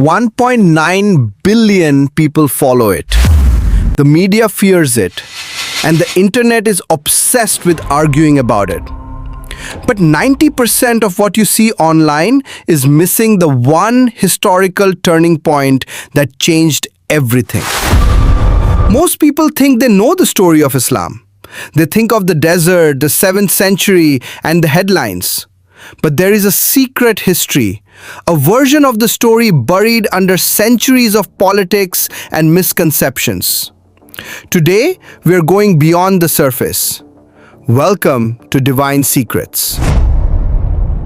1.9 billion people follow it. The media fears it, and the internet is obsessed with arguing about it. But 90% of what you see online is missing the one historical turning point that changed everything. Most people think they know the story of Islam. They think of the desert, the 7th century, and the headlines. But there is a secret history, a version of the story buried under centuries of politics and misconceptions. Today, we are going beyond the surface. Welcome to Divine Secrets.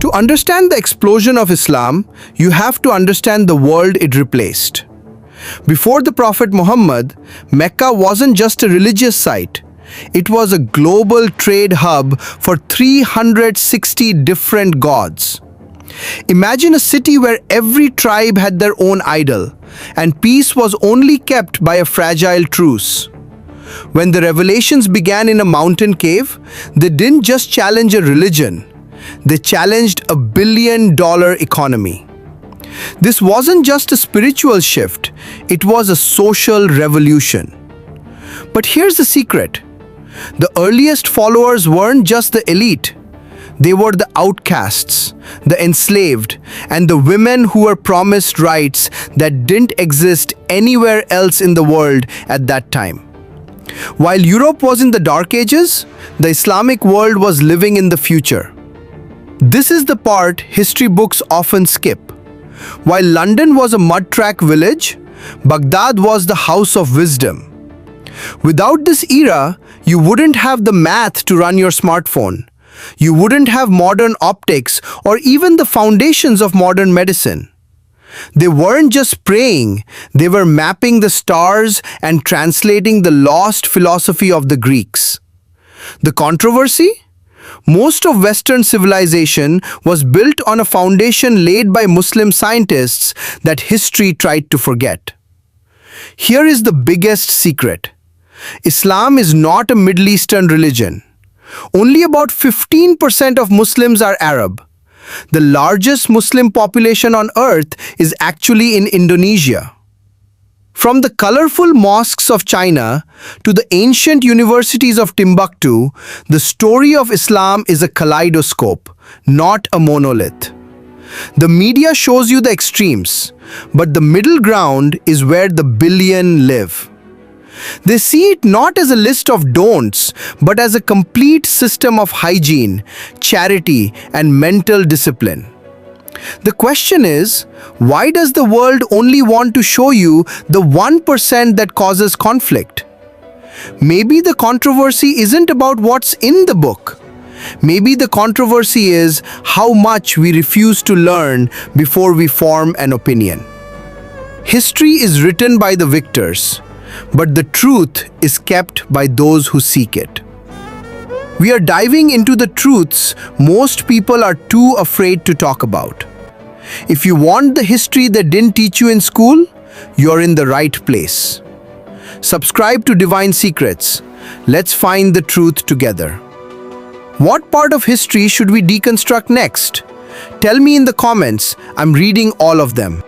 To understand the explosion of Islam, you have to understand the world it replaced. Before the Prophet Muhammad, Mecca wasn't just a religious site. It was a global trade hub for 360 different gods. Imagine a city where every tribe had their own idol, and peace was only kept by a fragile truce. When the revelations began in a mountain cave, they didn't just challenge a religion, they challenged a billion-dollar economy. This wasn't just a spiritual shift, it was a social revolution. But here's the secret. The earliest followers weren't just the elite. They were the outcasts, the enslaved, and the women who were promised rights that didn't exist anywhere else in the world at that time. While Europe was in the Dark Ages, the Islamic world was living in the future. This is the part history books often skip. While London was a mud-track village, Baghdad was the house of wisdom. Without this era, you wouldn't have the math to run your smartphone. You wouldn't have modern optics or even the foundations of modern medicine. They weren't just praying, they were mapping the stars and translating the lost philosophy of the Greeks. The controversy? Most of Western civilization was built on a foundation laid by Muslim scientists that history tried to forget. Here is the biggest secret. Islam is not a Middle Eastern religion. Only about 15% of Muslims are Arab. The largest Muslim population on earth is actually in Indonesia. From the colorful mosques of China to the ancient universities of Timbuktu, the story of Islam is a kaleidoscope, not a monolith. The media shows you the extremes, but the middle ground is where the billion live. They see it not as a list of don'ts, but as a complete system of hygiene, charity, and mental discipline. The question is, why does the world only want to show you the 1% that causes conflict? Maybe the controversy isn't about what's in the book. Maybe the controversy is how much we refuse to learn before we form an opinion. History is written by the victors, but the truth is kept by those who seek it. We are diving into the truths most people are too afraid to talk about. If you want the history they didn't teach you in school, you're in the right place. Subscribe to Divine Secrets. Let's find the truth together. What part of history should we deconstruct next? Tell me in the comments. I'm reading all of them.